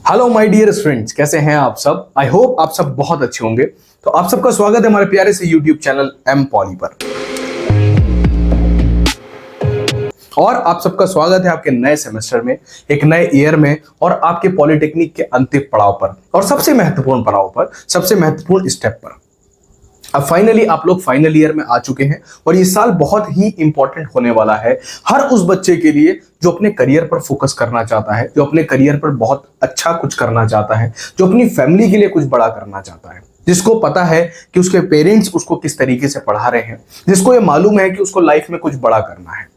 Hello my dear students, कैसे हैं आप सब। आई होप आप सब बहुत अच्छे होंगे। तो आप सबका स्वागत है हमारे प्यारे से यूट्यूब चैनल एम पॉली पर, और आप सबका स्वागत है आपके नए सेमेस्टर में, एक नए ईयर में, और आपके पॉलिटेक्निक के अंतिम पड़ाव पर, और सबसे महत्वपूर्ण पड़ाव पर, सबसे महत्वपूर्ण स्टेप पर। अब फाइनली आप लोग फाइनल ईयर में आ चुके हैं, और ये साल बहुत ही इंपॉर्टेंट होने वाला है हर उस बच्चे के लिए जो अपने करियर पर फोकस करना चाहता है, जो अपने करियर पर बहुत अच्छा कुछ करना चाहता है, जो अपनी फैमिली के लिए कुछ बड़ा करना चाहता है, जिसको पता है कि उसके पेरेंट्स उसको किस तरीके से पढ़ा रहे हैं, जिसको ये मालूम है कि उसको लाइफ में कुछ बड़ा करना है।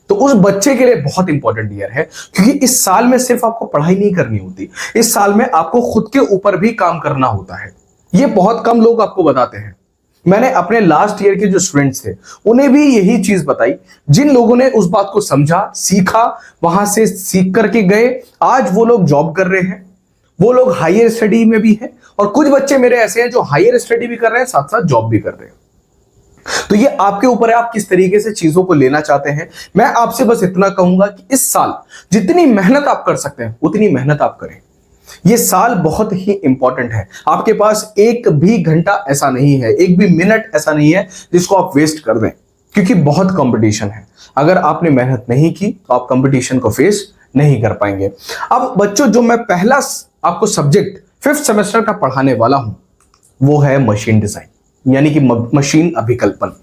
तो उस बच्चे के लिए बहुत इंपॉर्टेंट ईयर है, क्योंकि इस साल में सिर्फ आपको पढ़ाई नहीं करनी होती, इस साल में आपको खुद के ऊपर भी काम करना होता है। ये बहुत कम लोग आपको बताते हैं। मैंने अपने लास्ट ईयर के जो स्टूडेंट्स थे उन्हें भी यही चीज बताई। जिन लोगों ने उस बात को समझा, सीखा, वहां से सीख करके गए, आज वो लोग जॉब कर रहे हैं, वो लोग हायर स्टडी में भी हैं, और कुछ बच्चे मेरे ऐसे हैं जो हायर स्टडी भी कर रहे हैं, साथ साथ जॉब भी कर रहे हैं। तो ये आपके ऊपर है, आप किस तरीके से चीजों को लेना चाहते हैं। मैं आपसे बस इतना कहूंगा कि इस साल जितनी मेहनत आप कर सकते हैं उतनी मेहनत आप करें। ये साल बहुत ही इंपॉर्टेंट है। आपके पास एक भी घंटा ऐसा नहीं है, एक भी मिनट ऐसा नहीं है जिसको आप वेस्ट कर दें, क्योंकि बहुत कंपटीशन है। अगर आपने मेहनत नहीं की तो आप कंपटीशन को फेस नहीं कर पाएंगे। अब बच्चों, जो मैं पहला आपको सब्जेक्ट 5th सेमेस्टर का पढ़ाने वाला हूं वो है मशीन डिजाइन, यानी कि मशीन अभिकल्पन।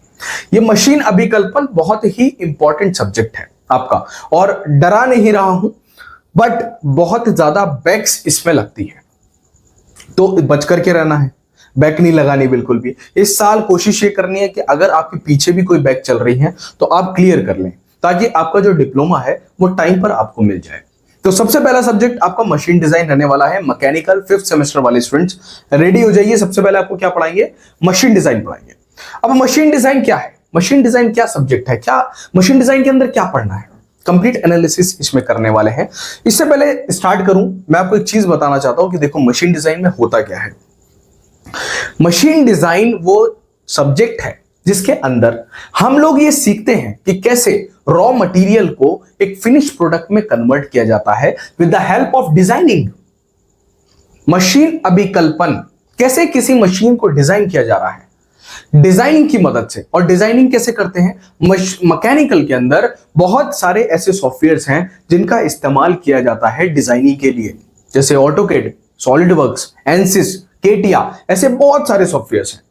ये मशीन अभिकल्पन बहुत ही इंपॉर्टेंट सब्जेक्ट है आपका, और डरा नहीं रहा हूं, बट बहुत ज्यादा बैक्स इसमें लगती है, तो बच करके रहना है, बैक नहीं लगानी बिल्कुल भी। इस साल कोशिश ये करनी है कि अगर आपके पीछे भी कोई बैक चल रही है तो आप क्लियर कर लें, ताकि आपका जो डिप्लोमा है वो टाइम पर आपको मिल जाए। तो सबसे पहला सब्जेक्ट आपका मशीन डिजाइन रहने वाला है। मैकेनिकल 5th सेमेस्टर वाले स्टूडेंट्स रेडी हो जाइए। सबसे पहले आपको क्या पढ़ाएंगे? मशीन डिजाइन पढ़ाएंगे। अब मशीन डिजाइन क्या है, मशीन डिजाइन क्या सब्जेक्ट है, क्या मशीन डिजाइन के अंदर क्या पढ़ना है, कंप्लीट एनालिसिस इसमें करने वाले हैं। इससे पहले स्टार्ट करूं, मैं आपको एक चीज बताना चाहता हूं कि देखो मशीन डिजाइन में होता क्या है। मशीन डिजाइन वो सब्जेक्ट है जिसके अंदर हम लोग ये सीखते हैं कि कैसे रॉ मटेरियल को एक फिनिश प्रोडक्ट में कन्वर्ट किया जाता है with the help of designing. Machine अभिकल्पन, कैसे किसी मशीन को डिजाइन किया जा रहा है डिजाइनिंग की मदद से। और डिजाइनिंग कैसे करते हैं? मैकेनिकल के अंदर बहुत सारे ऐसे सॉफ्टवेयर्स हैं जिनका इस्तेमाल किया जाता है डिजाइनिंग के लिए, जैसे ऑटोकैड, सॉलिडवर्क्स, एनसिस, केटिया, ऐसे बहुत सारे सॉफ्टवेयर्स हैं।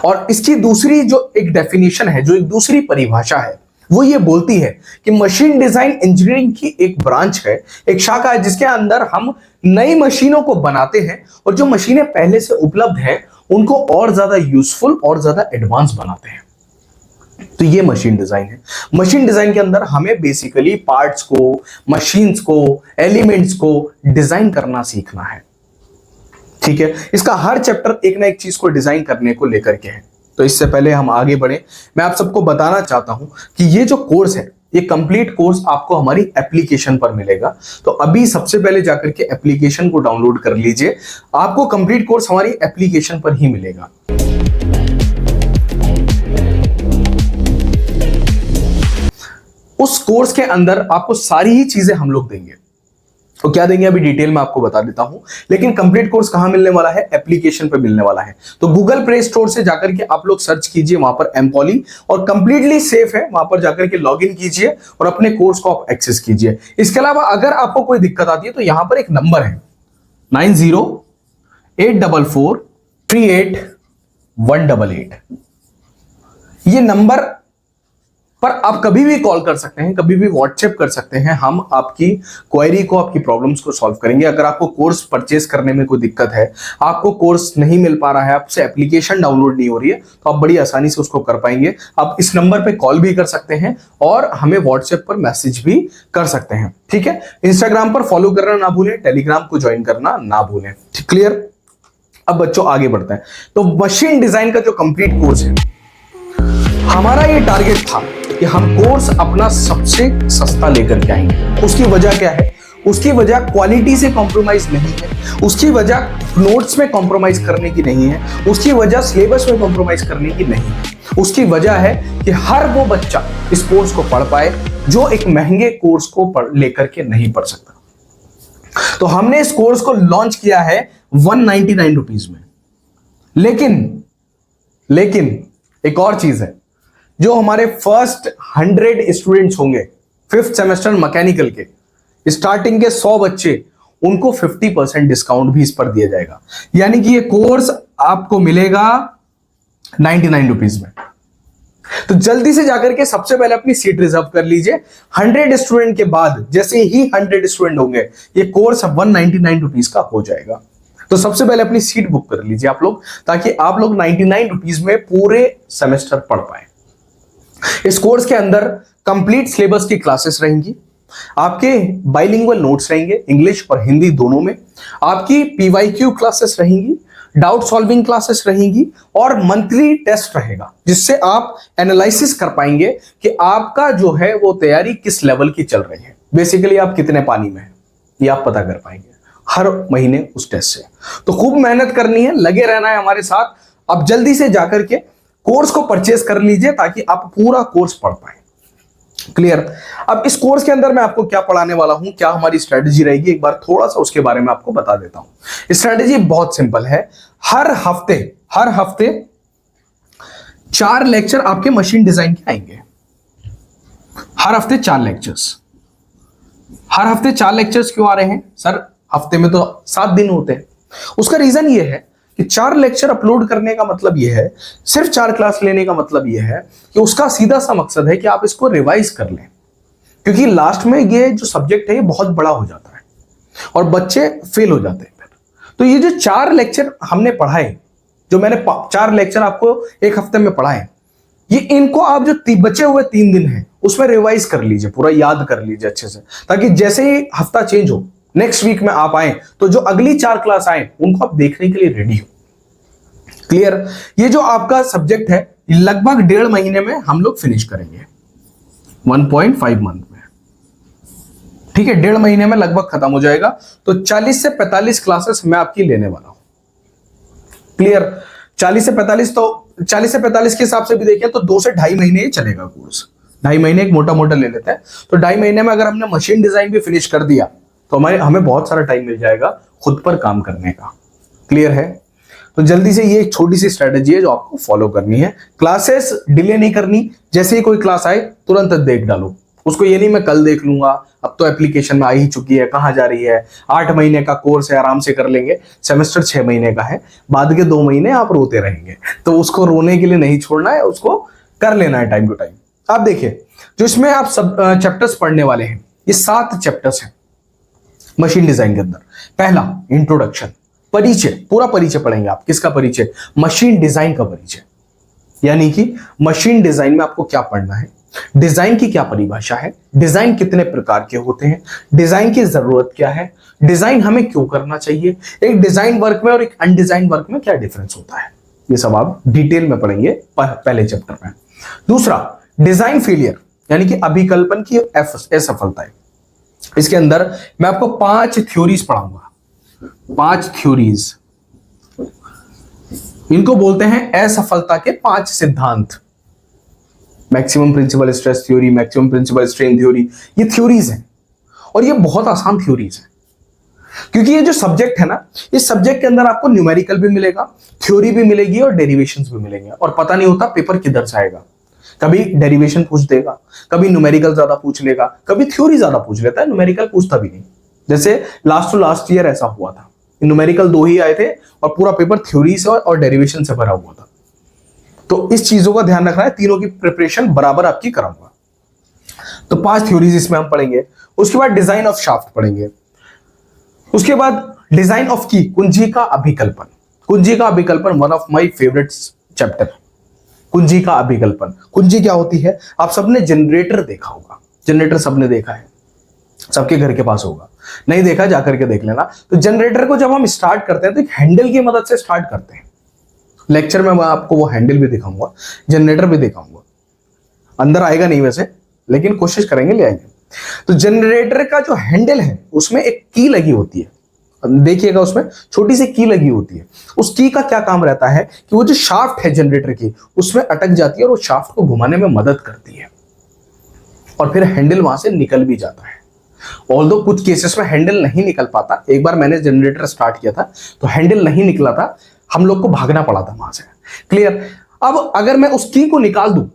और इसकी दूसरी जो एक डेफिनेशन है, जो एक दूसरी परिभाषा है, वो ये बोलती है कि मशीन डिजाइन इंजीनियरिंग की एक ब्रांच है, एक शाखा है, जिसके अंदर हम नई मशीनों को बनाते हैं, और जो मशीनें पहले से उपलब्ध हैं उनको और ज्यादा यूजफुल और ज्यादा एडवांस बनाते हैं। तो ये मशीन डिजाइन है। मशीन डिजाइन के अंदर हमें बेसिकली पार्ट्स को, मशीन्स को, एलिमेंट्स को डिजाइन करना सीखना है। ठीक है, इसका हर चैप्टर एक ना एक चीज को डिजाइन करने को लेकर के है। तो इससे पहले हम आगे बढ़े, मैं आप सबको बताना चाहता हूं कि ये जो कोर्स है, ये कंप्लीट कोर्स आपको हमारी एप्लीकेशन पर मिलेगा। तो अभी सबसे पहले जाकर के एप्लीकेशन को डाउनलोड कर लीजिए, आपको कंप्लीट कोर्स हमारी एप्लीकेशन पर ही मिलेगा। उस कोर्स के अंदर आपको सारी ही चीजें हम लोग देंगे। तो क्या देंगे अभी डिटेल में आपको बता देता हूं, लेकिन कंप्लीट कोर्स कहां मिलने वाला है? एप्लीकेशन पे मिलने वाला है। तो गूगल प्ले स्टोर से जाकर के आप लोग सर्च कीजिए वहां पर एम पॉली, और कंप्लीटली सेफ है, वहां पर जाकर के लॉगिन कीजिए और अपने कोर्स को आप एक्सेस कीजिए। इसके अलावा अगर आपको कोई दिक्कत आती है तो यहां पर एक नंबर है 9084438188। ये नंबर पर आप कभी भी कॉल कर सकते हैं, कभी भी व्हाट्सएप कर सकते हैं। हम आपकी क्वेरी को, आपकी प्रॉब्लम्स को सॉल्व करेंगे। अगर आपको कोर्स परचेस करने में कोई दिक्कत है, आपको कोर्स नहीं मिल पा रहा है, आपसे एप्लीकेशन डाउनलोड नहीं हो रही है, तो आप बड़ी आसानी से उसको कर पाएंगे। आप इस नंबर पे कॉल भी कर सकते हैं और हमें व्हाट्सएप पर मैसेज भी कर सकते हैं। ठीक है, इंस्टाग्राम पर फॉलो करना ना भूलें, टेलीग्राम को ज्वाइन करना ना भूलें। क्लियर? अब बच्चों आगे बढ़ते हैं। तो मशीन डिजाइन का जो कंप्लीट कोर्स है, हमारा ये टारगेट था कि हम कोर्स अपना सबसे सस्ता लेकर के आएंगे। उसकी वजह क्या है? उसकी वजह क्वालिटी से कॉम्प्रोमाइज नहीं है, उसकी वजह नोट्स में कॉम्प्रोमाइज करने की नहीं है, उसकी वजह सिलेबस में कॉम्प्रोमाइज करने की नहीं है। उसकी वजह है कि हर वो बच्चा इस कोर्स को पढ़ पाए जो एक महंगे कोर्स को लेकर के नहीं पढ़ सकता। तो हमने इस कोर्स को लॉन्च किया है 199 रुपीज में। लेकिन एक और चीज है, जो हमारे फर्स्ट 100 स्टूडेंट्स होंगे 5th सेमेस्टर मैकेनिकल के, स्टार्टिंग के 100 बच्चे, उनको 50% डिस्काउंट भी इस पर दिया जाएगा। यानी कि ये कोर्स आपको मिलेगा 99 रुपीज में। तो जल्दी से जाकर के सबसे पहले अपनी सीट रिजर्व कर लीजिए। 100 स्टूडेंट के बाद जैसे ही 100 स्टूडेंट होंगे ये कोर्स 199 रुपीज का हो जाएगा। तो सबसे पहले अपनी सीट बुक कर लीजिए आप लोग, ताकि आप लोग 99 रुपीज में पूरे सेमेस्टर पढ़ पाए। इस कोर्स के अंदर कंप्लीट सिलेबस की क्लासेस रहेंगी, आपके बाइलिंगुअल नोट्स रहेंगे, इंग्लिश और हिंदी दोनों में, आपकी पीवाईक्यू क्लासेस रहेंगी, डाउट सॉल्विंग क्लासेस रहेंगी और मंथली टेस्ट रहेगा, जिससे आप एनालिसिस कर पाएंगे कि आपका जो है वो तैयारी किस लेवल की चल रही है। बेसिकली आप कितने पानी में हैं ये आप पता कर पाएंगे हर महीने उस टेस्ट से। तो खूब मेहनत करनी है, लगे रहना है हमारे साथ। अब जल्दी से जाकर के कोर्स को परचेज कर लीजिए ताकि आप पूरा कोर्स पढ़ पाए। क्लियर। अब इस कोर्स के अंदर मैं आपको क्या पढ़ाने वाला हूं, क्या हमारी स्ट्रेटेजी रहेगी, एक बार थोड़ा सा उसके बारे में आपको बता देता हूं। स्ट्रेटेजी बहुत सिंपल है। हर हफ्ते 4 लेक्चर आपके मशीन डिजाइन के आएंगे। हर हफ्ते 4 लेक्चर्स। हर हफ्ते 4 लेक्चर्स क्यों आ रहे हैं सर? हफ्ते में तो 7 दिन होते हैं। उसका रीजन ये है कि 4 लेक्चर अपलोड करने का मतलब यह है, सिर्फ 4 क्लास लेने का मतलब यह है कि उसका सीधा सा मकसद है कि आप इसको रिवाइज कर लें, क्योंकि लास्ट में ये जो सब्जेक्ट है ये बहुत बड़ा हो जाता है और बच्चे फेल हो जाते हैं। तो ये जो 4 लेक्चर हमने पढ़ाए, जो मैंने 4 लेक्चर आपको एक हफ्ते में पढ़ाए, ये इनको आप जो बचे हुए 3 दिन हैं उसमें रिवाइज कर लीजिए, पूरा याद कर लीजिए अच्छे से, ताकि जैसे ही हफ्ता चेंज हो, नेक्स्ट वीक में आप आए तो जो अगली 4 क्लास आए उनको आप देखने के लिए रेडी हो। क्लियर। ये जो आपका सब्जेक्ट है लगभग 1.5 महीने में हम लोग फिनिश करेंगे, 1.5 मंथ में। ठीक है, 1.5 महीने में लगभग खत्म हो जाएगा। तो 40 से 45 क्लासेस मैं आपकी लेने वाला हूं। क्लियर। 40 से 45 के हिसाब से भी देखें तो 2 से 2.5 महीने ही चलेगा कोर्स। 2.5 महीने एक मोटा मोटा ले लेते हैं। तो 2.5 महीने में अगर हमने मशीन डिजाइन भी फिनिश कर दिया तो हमें बहुत सारा टाइम मिल जाएगा खुद पर काम करने का। क्लियर है। तो जल्दी से ये एक छोटी सी स्ट्रेटेजी है जो आपको फॉलो करनी है। क्लासेस डिले नहीं करनी, जैसे ही कोई क्लास आए तुरंत देख डालो उसको। ये नहीं मैं कल देख लूंगा, अब तो एप्लीकेशन में आ ही चुकी है, कहां जा रही है। 8 महीने का कोर्स है, आराम से कर लेंगे। सेमेस्टर 6 महीने का है, बाद के 2 महीने आप रोते रहेंगे, तो उसको रोने के लिए नहीं छोड़ना है, उसको कर लेना है टाइम टू टाइम। आप देखिए, जो इसमें आप सब चैप्टर्स पढ़ने वाले हैं, ये 7 चैप्टर्स हैं मशीन डिजाइन के अंदर। पहला इंट्रोडक्शन, परिचय, पूरा परिचय पढ़ेंगे आप। किसका परिचय? मशीन डिजाइन का परिचय। यानी कि मशीन डिजाइन में आपको क्या पढ़ना है, डिजाइन की क्या परिभाषा है, डिजाइन कितने प्रकार के होते हैं, डिजाइन की जरूरत क्या है, डिजाइन हमें क्यों करना चाहिए, एक डिजाइन वर्क में और एक अनडिजाइन वर्क में क्या डिफरेंस होता है, ये सब आप डिटेल में पढ़ेंगे पहले चैप्टर में। दूसरा, डिजाइन फेलियर, यानी कि अभिकल्पन की असफलताएं। इसके अंदर मैं आपको 5 थ्योरीज पढ़ाऊंगा। 5 थ्योरीज, इनको बोलते हैं असफलता के 5 सिद्धांत। Maximum principal stress theory, maximum principal strain theory, ये थ्योरीज हैं और ये बहुत आसान थ्योरीज हैं, क्योंकि ये जो सब्जेक्ट है ना, इस सब्जेक्ट के अंदर आपको न्यूमेरिकल भी मिलेगा, थ्योरी भी मिलेगी और डेरिवेशंस भी मिलेंगे। और पता नहीं होता पेपर किधर से आएगा, कभी डेरिवेशन पूछ देगा, कभी न्यूमेरिकल ज्यादा पूछ लेगा, कभी थ्योरी ज्यादा पूछ लेता है, न्यूमेरिकल पूछता भी नहीं। जैसे लास्ट टू लास्ट ईयर ऐसा हुआ था, न्यूमेरिकल 2 ही आए थे और पूरा पेपर थ्योरी से और डेरिवेशन से भरा हुआ था। तो इस चीजों का ध्यान रखना है, तीनों की प्रिपरेशन बराबर आपकी कराऊंगा। तो 5 थ्योरीज इसमें हम पढ़ेंगे। उसके बाद डिजाइन ऑफ शाफ्ट पढ़ेंगे। उसके बाद डिजाइन ऑफ की, कुंजी का अभिकल्पन। कुंजी का अभिकल्पन one of my favourite chapter. कुंजी का अभिकल्पन, कुंजी क्या होती है? आप सबने जनरेटर देखा होगा, जनरेटर सबने देखा है, सबके घर के पास होगा। नहीं देखा जाकर के देख लेना। तो जनरेटर को जब हम स्टार्ट करते हैं तो एक हैंडल की मदद से स्टार्ट करते हैं। लेक्चर में मैं आपको वो हैंडल भी दिखाऊंगा, जनरेटर भी दिखाऊंगा। अंदर आएगा नहीं वैसे, लेकिन कोशिश करेंगे ले आएंगे। तो जनरेटर का जो हैंडल है उसमें एक की लगी होती है, देखिएगा उसमें छोटी सी की लगी होती है। उस की का क्या काम रहता है कि वो जो शाफ्ट है जनरेटर की उसमें अटक जाती है और वो शाफ्ट को घुमाने में मदद करती है और फिर हैंडल वहां से निकल भी जाता है। ऑल्दो कुछ केसेस में हैंडल नहीं निकल पाता, एक बार मैंने जनरेटर स्टार्ट किया था तो हैंडल नहीं निकला था, हम लोग को भागना पड़ा था वहां से। क्लियर। अब अगर मैं उस की को निकाल दूं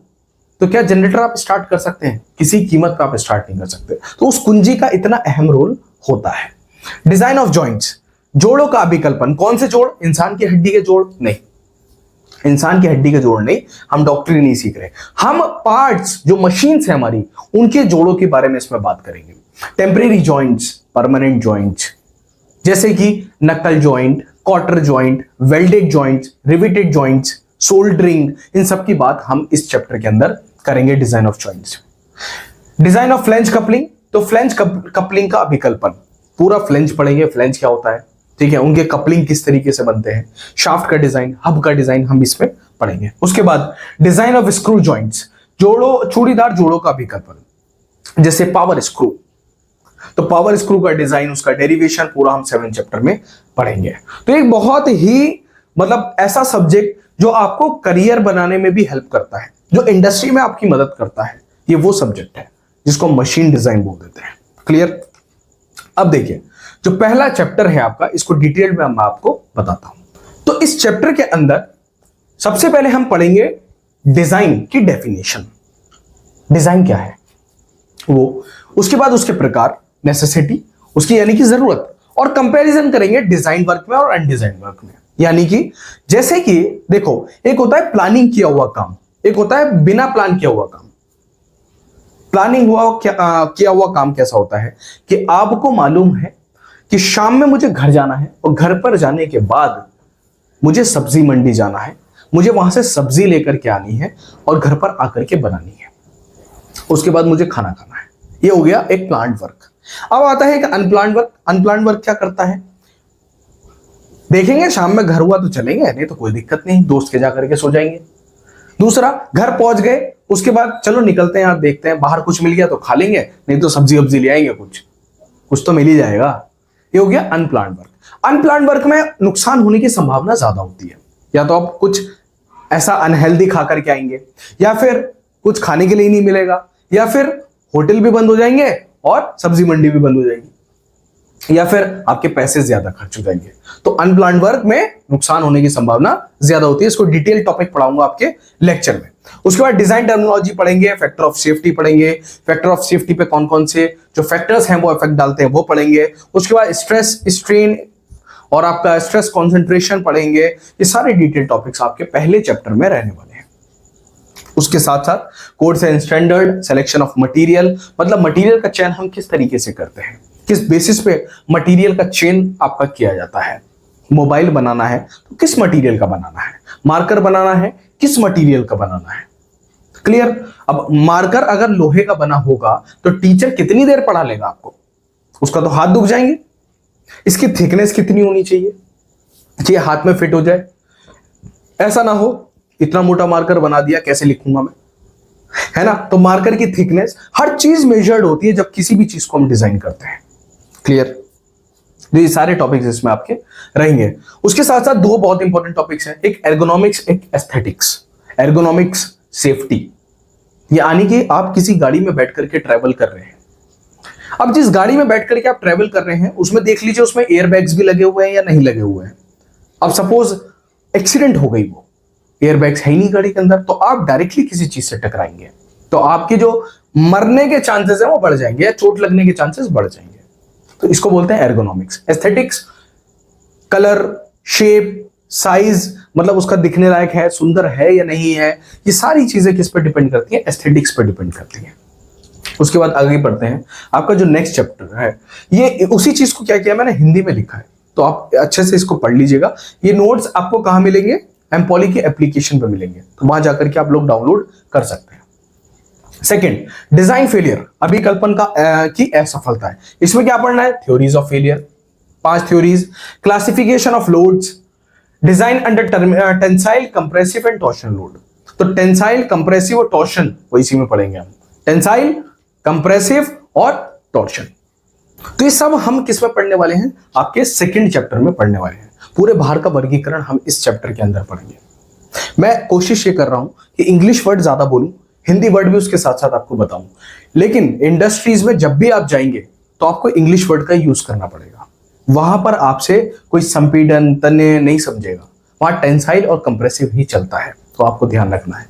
तो क्या जनरेटर आप स्टार्ट कर सकते हैं? किसी कीमत पे आप स्टार्ट नहीं कर सकते। तो उस कुंजी का इतना अहम रोल होता है। डिजाइन ऑफ जॉइंट्स, जोड़ों का अभिकल्पन। कौन से जोड़? इंसान की हड्डी के जोड़ नहीं, इंसान की हड्डी के जोड़ नहीं, हम डॉक्टरी नहीं सीख रहे, हम पार्ट्स जो मशीन्स है हमारी उनके जोड़ों के बारे में इसमें बात करेंगे। टेम्परेरी जॉइंट्स, परमानेंट जॉइंट्स, जैसे कि knuckle joint, quarter joint, welded joints, riveted joints, soldering, इन सब की बात हम इस चैप्टर के अंदर करेंगे design of joints. Design of flange coupling, तो फ्लेंज कपलिंग का अभिकल्पन, पूरा फ्लेंज पढ़ेंगे, फ्लेंज क्या होता है, ठीक है, उनके कपलिंग किस तरीके से बनते हैं, शाफ्ट का डिजाइन, हब का डिजाइन हम इसमें पढ़ेंगे। उसके बाद डिजाइन ऑफ स्क्रू जॉइंट्स, जोड़ों, चूड़ीदार जोड़ों का अभिकल्पन, जैसे पावर स्क्रू, तो पावर स्क्रू का डिजाइन, उसका डेरिवेशन पूरा हम 7 चैप्टर में पढ़ेंगे। तो एक बहुत ही मतलब ऐसा सब्जेक्ट जो आपको करियर बनाने में भी हेल्प करता है, जो इंडस्ट्री में आपकी मदद करता है, ये वो सब्जेक्ट है जिसको मशीन डिजाइन बोल देते हैं। क्लियर। अब देखिए जो पहला चैप्टर है आपका, इसको डिटेल में मैं आपको बताता हूं। तो इस चैप्टर के अंदर सबसे पहले हम पढ़ेंगे डिजाइन की डेफिनेशन, डिजाइन क्या है वो, उसके बाद उसके प्रकार, नेसेसिटी उसकी यानी कि जरूरत, और कंपैरिजन करेंगे डिजाइन वर्क में और अनडिजाइन वर्क में। यानी कि जैसे कि देखो, एक होता है प्लानिंग किया हुआ काम, एक होता है बिना प्लान किया हुआ काम। प्लानिंग किया हुआ काम कैसा होता है कि आपको मालूम है कि शाम में मुझे घर जाना है और घर पर जाने के बाद मुझे सब्जी मंडी जाना है, मुझे वहां से सब्जी लेकर के आनी है और घर पर आकर के बनानी है, उसके बाद मुझे खाना खाना है। ये हो गया एक प्लान्ड वर्क। अब आता है एक अनप्लान्ड वर्क। अनप्लान्ड वर्क क्या करता है, देखेंगे शाम में घर हुआ तो चलेंगे, नहीं तो कोई दिक्कत नहीं, दोस्त के जाकर के सो जाएंगे। दूसरा, घर पहुंच गए उसके बाद चलो निकलते हैं यार, देखते हैं बाहर कुछ मिल गया तो खा लेंगे, नहीं तो सब्जी वब्जी ले आएंगे, कुछ तो मिल ही जाएगा। ये हो गया अनप्लान्ड वर्क। अनप्लान्ड वर्क में नुकसान होने की संभावना ज्यादा होती है, या तो आप कुछ ऐसा अनहेल्दी खा करके आएंगे, या फिर कुछ खाने के लिए नहीं मिलेगा, या फिर होटल भी बंद हो जाएंगे और सब्जी मंडी भी बंद हो जाएगी, या फिर आपके पैसे ज्यादा खर्च हो जाएंगे। तो अनप्लान्ड वर्क में नुकसान होने की संभावना ज्यादा होती है। इसको डिटेल टॉपिक पढ़ाऊंगा आपके लेक्चर में। उसके बाद डिजाइन टर्मिनोलॉजी पढ़ेंगे, फैक्टर ऑफ सेफ्टी पढ़ेंगे, फैक्टर ऑफ सेफ्टी पे कौन कौन से जो फैक्टर्स हैं वो इफेक्ट डालते हैं वो पढ़ेंगे। उसके बाद स्ट्रेस स्ट्रेन और आपका स्ट्रेस कॉन्सेंट्रेशन पढ़ेंगे। ये सारे डिटेल टॉपिक्स आपके पहले चैप्टर में रहने वाले हैं। उसके साथ साथ codes and standard, selection of material, मतलब मटेरियल का चयन हम किस तरीके से करते हैं, किस बेसिस पे मटेरियल का चयन आपका किया जाता है। मोबाइल बनाना है तो किस मटेरियल का बनाना है, मार्कर बनाना है किस मटेरियल का बनाना है। क्लियर। अब मार्कर अगर लोहे का बना होगा तो टीचर कितनी देर पढ़ा लेगा आपको, उसका तो हाथ दुख जाएंगे। इसकी थिकनेस कितनी होनी चाहिए कि हाथ में फिट हो जाए, ऐसा ना हो इतना मोटा मार्कर बना दिया कैसे लिखूंगा मैं, है ना। तो मार्कर की थिकनेस, हर चीज मेजर्ड होती है जब किसी भी चीज को हम डिजाइन करते हैं। क्लियर। ये सारे टॉपिक्स इसमें आपके रहेंगे। उसके साथ साथ दो बहुत इंपॉर्टेंट टॉपिक्स हैं, एक एर्गोनॉमिक्स, एक एस्थेटिक्स। एर्गोनॉमिक्स सेफ्टी, यानी कि आप किसी गाड़ी में बैठ करके ट्रैवल कर रहे हैं। अब जिस गाड़ी में बैठ करके आप ट्रैवल कर रहे हैं उसमें देख लीजिए उसमें एयरबैग्स भी लगे हुए हैं या नहीं लगे हुए हैं। अब सपोज एक्सीडेंट हो गई, वो एयरबैग्स है ही नहीं गाड़ी के अंदर, तो आप डायरेक्टली किसी चीज से टकराएंगे तो आपके जो मरने के चांसेस है वो बढ़ जाएंगे या चोट लगने के चांसेस बढ़ जाएंगे। तो इसको बोलते हैं ergonomics. Aesthetics, colour, shape, size, मतलब उसका दिखने लायक है, सुंदर है या नहीं है, ये सारी चीजें किस पर डिपेंड करती हैं, एस्थेटिक्स पर डिपेंड करती हैं। उसके बाद आगे बढ़ते हैं, आपका जो नेक्स्ट चैप्टर है ये उसी चीज को क्या किया मैंने हिंदी में लिखा है, तो आप अच्छे से इसको पढ़ लीजिएगा। ये नोट्स आपको कहां मिलेंगे, एमपॉली के एप्लीकेशन पे मिलेंगे, तो वहां जाकर के आप लोग डाउनलोड कर सकते हैं। सेकंड, डिजाइन फेलियर, अभिकल्पन की असफलता है। इसमें क्या पढ़ना है, theories of failure, 5 theories, classification of loads, design under tensile, compressive and torsion load. तो टेंसाइल, कंप्रेसिव और टॉर्शन वो इसी में पढ़ेंगे हम, टेंसाइल, कंप्रेसिव और टॉर्शन। तो ये सब हम किस में पढ़ने वाले हैं, आपके सेकंड चैप्टर में पढ़ने वाले हैं। पूरे भार का वर्गीकरण हम इस चैप्टर के अंदर पढ़ेंगे। मैं कोशिश ये कर रहा हूं कि इंग्लिश वर्ड ज्यादा बोलूं, हिंदी वर्ड भी उसके साथ साथ आपको बताऊं, लेकिन इंडस्ट्रीज में जब भी आप जाएंगे तो आपको इंग्लिश वर्ड का यूज करना पड़ेगा। वहां पर आपसे कोई संपीड़न तन्य नहीं समझेगा, वहां टेंसाइल और कंप्रेसिव ही चलता है, तो आपको ध्यान रखना है।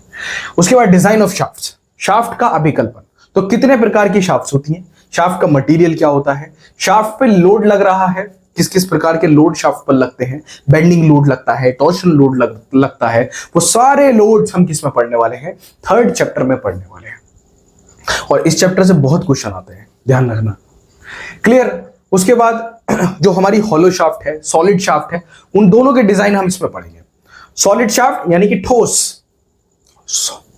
उसके बाद डिजाइन ऑफ शाफ्ट, शाफ्ट का अभिकल्पन। तो कितने प्रकार की शाफ्ट होती हैं, शाफ्ट का मटेरियल क्या होता है, शाफ्ट पे लोड लग रहा है, किस किस प्रकार के लोड शाफ्ट पर लगते हैं, बेंडिंग लोड लगता है, टॉर्शन लोड लगता है, वो सारे लोड्स हम किस में पढ़ने वाले हैं, थर्ड चैप्टर में पढ़ने वाले हैं। और इस चैप्टर से बहुत क्वेश्चन आते हैं, ध्यान रखना। क्लियर। उसके बाद जो हमारी हॉलो शाफ्ट है, सॉलिड शाफ्ट है, उन दोनों के डिजाइन हम इसमें पढ़ेंगे। सॉलिड शाफ्ट यानी कि ठोस,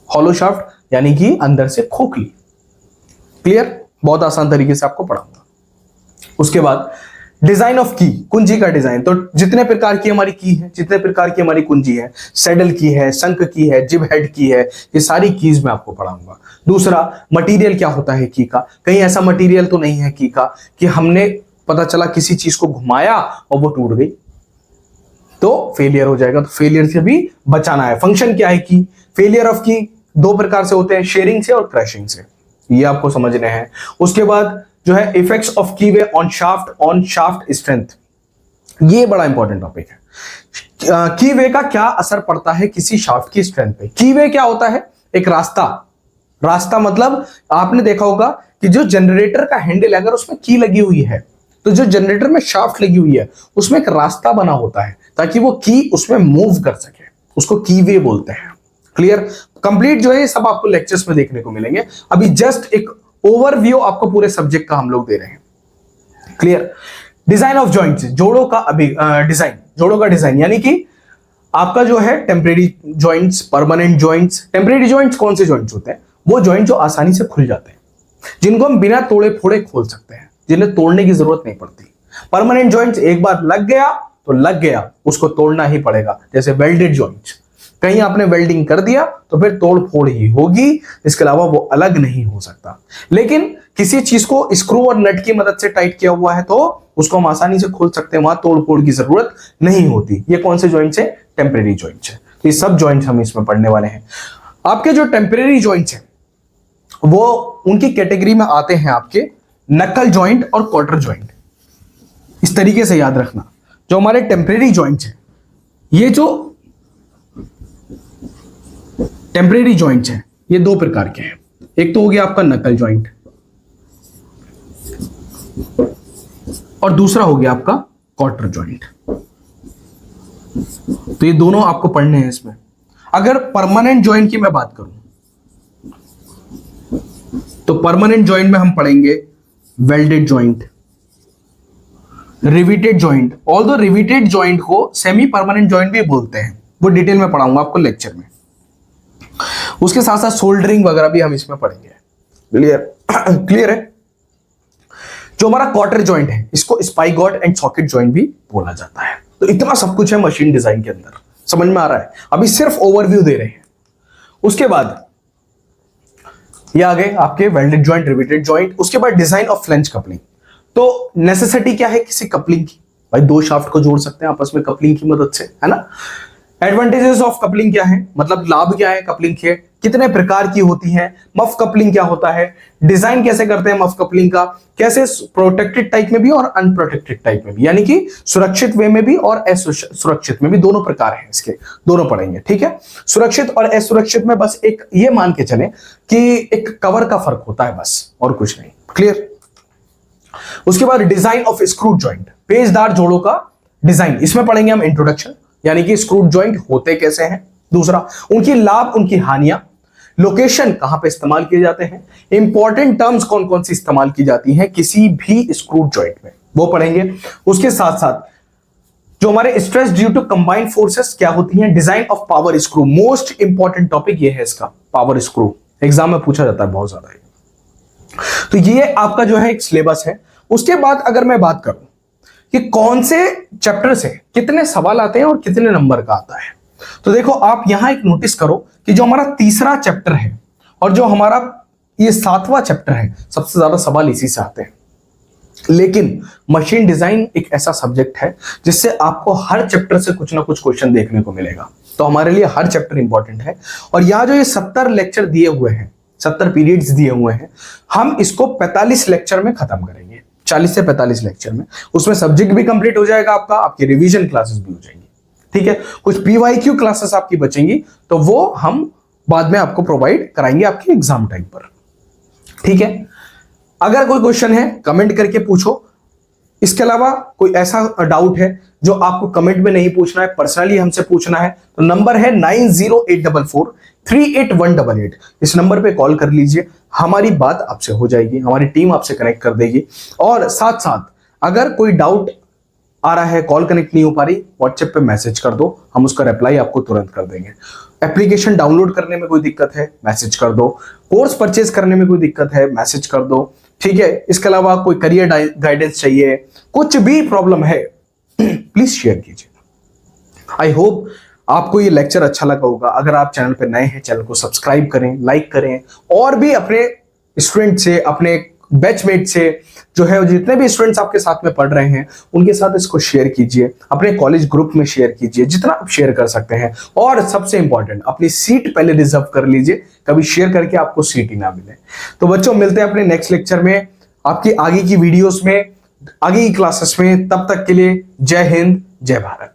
हॉलो शाफ्ट यानी कि अंदर से खोखली। क्लियर, बहुत आसान तरीके से आपको पढ़ाऊंगा। उसके बाद डिजाइन ऑफ की, कुंजी का डिजाइन। तो जितने प्रकार की हमारी की है, जितने प्रकार की हमारी कुंजी है, सैडल की है, शंख की है, जिब हेड की है, ये सारी कीज मैं आपको पढ़ाऊंगा। दूसरा, मटेरियल क्या होता है की का, कहीं ऐसा मटेरियल तो नहीं है की का कि हमने पता चला किसी चीज को घुमाया और वो टूट गई तो फेलियर हो जाएगा, तो फेलियर से भी बचाना है। फंक्शन क्या है की, फेलियर ऑफ की दो प्रकार से होते हैं, शेयरिंग से और क्रैशिंग से, ये आपको समझने हैं। उसके बाद जो है effects of कीवे on shaft strength, ये बड़ा इंपॉर्टेंट टॉपिक है। कीवे का क्या असर पड़ता है किसी शाफ्ट की स्ट्रेंथ पे। कीवे क्या होता है, एक रास्ता मतलब आपने देखा होगा कि जो जनरेटर का हैंडल अगर उसमें की लगी हुई है, तो जो जनरेटर में शाफ्ट लगी हुई है उसमें एक रास्ता बना होता है ताकि वो की उसमें मूव कर सके, उसको कीवे बोलते हैं। क्लियर। कंप्लीट जो है सब आपको लेक्चर्स में देखने को मिलेंगे, अभी जस्ट एक ओवरव्यू आपको पूरे सब्जेक्ट का हम लोग दे रहे हैं। क्लियर। डिजाइन ऑफ जॉइंट्स, जोड़ों का डिजाइन यानी कि आपका जो है temporary joints, permanent joints. Temporary joints कौन से जॉइंट्स होते हैं, वो जॉइंट जो आसानी से खुल जाते हैं, जिनको हम बिना तोड़े फोड़े खोल सकते हैं, जिन्हें तोड़ने की जरूरत नहीं पड़ती। परमानेंट जॉइंट्स एक बार लग गया तो लग गया, उसको तोड़ना ही पड़ेगा। जैसे वेल्डेड जॉइंट्स, कहीं आपने वेल्डिंग कर दिया तो फिर तोड़ फोड़ ही होगी, इसके अलावा वो अलग नहीं हो सकता। लेकिन किसी चीज को स्क्रू और नट की मदद से टाइट किया हुआ है तो उसको हम आसानी से खोल सकते हैं, वहां तोड़ फोड़ की जरूरत नहीं होती। ये कौन से जॉइंट्स है, टेम्परेरी जॉइंट्स है। तो ये सब जॉइंट्स हम इसमें पढ़ने वाले हैं। आपके जो टेम्परेरी जॉइंट्स हैं वो उनकी कैटेगरी में आते हैं आपके नक्कल जॉइंट और क्वार्टर जॉइंट। इस तरीके से याद रखना, जो हमारे टेम्परेरी जॉइंट्स हैं, ये जो टेम्परेरी जॉइंट्स हैं ये दो प्रकार के हैं। एक तो हो गया आपका नकल जॉइंट और दूसरा हो गया आपका क्वार्टर जॉइंट। तो ये दोनों आपको पढ़ने हैं इसमें। अगर परमानेंट जॉइंट की मैं बात करूं तो परमानेंट जॉइंट में हम पढ़ेंगे welded joint, riveted joint. Although riveted joint को सेमी परमानेंट जॉइंट भी बोलते हैं, वो डिटेल में पढ़ाऊंगा आपको लेक्चर में। उसके साथ साथ सोल्डरिंग वगैरह भी हम इसमें पढ़ेंगे। क्लियर है। जो हमारा क्वार्टर जॉइंट है इसको स्पाइगॉट एंड सॉकेट जॉइंट भी बोला जाता है। तो इतना सब कुछ है मशीन डिजाइन के अंदर, समझ में आ रहा है। अभी सिर्फ ओवरव्यू दे रहे हैं। उसके बाद ये आ गए आपके वेल्डेड जॉइंट, रिवेटेड जॉइंट। उसके बाद डिजाइन ऑफ फ्लेंज कपलिंग। तो नेसेसिटी क्या है किसी कपलिंग की, भाई दो शाफ्ट को जोड़ सकते हैं आपस में कपलिंग की मदद से, है ना। एडवांटेजेस ऑफ कपलिंग क्या है, मतलब लाभ क्या है कपलिंग के, कितने प्रकार की होती है, मफ कपलिंग क्या होता है, डिजाइन कैसे करते हैं मफ कपलिंग का, कैसे प्रोटेक्टेड टाइप में भी और अनप्रोटेक्टेड टाइप में भी, यानी कि सुरक्षित वे में भी और असुरक्षित में भी, दोनों प्रकार हैं इसके, दोनों पढ़ेंगे। ठीक है। सुरक्षित और असुरक्षित में बस एक ये मान के चले कि एक कवर का फर्क होता है बस, और कुछ नहीं। क्लियर। उसके बाद डिजाइन ऑफ स्क्रू जॉइंट, पेचदार जोड़ों का डिजाइन, इसमें पढ़ेंगे हम इंट्रोडक्शन, यानी कि स्क्रू जॉइंट होते कैसे हैं। दूसरा, उनकी लाभ, उनकी हानियां, लोकेशन कहां पे इस्तेमाल किए जाते हैं, इंपॉर्टेंट टर्म्स कौन कौन सी इस्तेमाल की जाती हैं किसी भी स्क्रू जॉइंट में, वो पढ़ेंगे। उसके साथ साथ जो हमारे stress due to combined forces क्या होती हैं, design of power screw, most important topic ये है इसका, पावर स्क्रू एग्जाम में पूछा जाता है बहुत ज्यादा। तो ये आपका जो है एक सिलेबस है। उसके बाद अगर मैं बात करूं कि कौन से चैप्टर से कितने सवाल आते हैं और कितने नंबर का आता है, तो देखो आप यहां एक नोटिस करो कि जो हमारा तीसरा चैप्टर है और जो हमारा ये 7वां चैप्टर है, सबसे ज्यादा सवाल इसी से आते हैं। लेकिन मशीन डिजाइन एक ऐसा सब्जेक्ट है जिससे आपको हर चैप्टर से कुछ ना कुछ क्वेश्चन देखने को मिलेगा, तो हमारे लिए हर चैप्टर इंपॉर्टेंट है। और यहां जो ये 70 लेक्चर दिए हुए हैं, 70 पीरियड्स दिए हुए हैं, हम इसको 45 लेक्चर में खत्म करेंगे। 40 से 45 लेक्चर में। उसमें सब्जेक्ट भी कंप्लीट हो जाएगा आपका, आपकी रिवीजन क्लासेस भी हो जाएंगी, ठीक है। कुछ पीवाईक्यू क्लासेस आपकी बचेंगी, तो वो हम बाद में आपको प्रोवाइड कराएंगे आपके एग्जाम टाइम पर, ठीक है। अगर कोई क्वेश्चन है कमेंट करके पूछो। इसके अलावा कोई ऐसा डाउट है जो आपको कमेंट में नहीं पूछना है, पर्सनली हमसे पूछना है, तो नंबर है 9084438188। इस नंबर पे कॉल कर लीजिए, हमारी बात आपसे हो जाएगी, हमारी टीम आपसे कनेक्ट कर देगी। और साथ साथ अगर कोई डाउट आ रहा है, कॉल कनेक्ट नहीं हो पा रही, व्हाट्सएप पे मैसेज कर दो, हम उसका रिप्लाई आपको तुरंत कर देंगे। एप्लीकेशन डाउनलोड करने में कोई दिक्कत है, मैसेज कर दो। कोर्स परचेज करने में कोई दिक्कत है, मैसेज कर दो, ठीक है। इसके अलावा कोई करियर गाइडेंस चाहिए, कुछ भी प्रॉब्लम है, प्लीज शेयर कीजिए। आई होप आपको ये लेक्चर अच्छा लगा होगा। अगर आप चैनल पे नए हैं, चैनल को सब्सक्राइब करें, लाइक करें, और भी अपने स्टूडेंट से, अपने बैचमेट से, जो है जितने भी स्टूडेंट्स आपके साथ में पढ़ रहे हैं, उनके साथ इसको शेयर कीजिए, अपने कॉलेज ग्रुप में शेयर कीजिए, जितना आप शेयर कर सकते हैं। और सबसे इंपॉर्टेंट, अपनी सीट पहले रिजर्व कर लीजिए, कभी शेयर करके आपको सीट ही ना मिले। तो बच्चों, मिलते हैं अपने नेक्स्ट लेक्चर में, आपकी आगे की वीडियोस में, आगे की क्लासेस में। तब तक के लिए जय हिंद, जय भारत।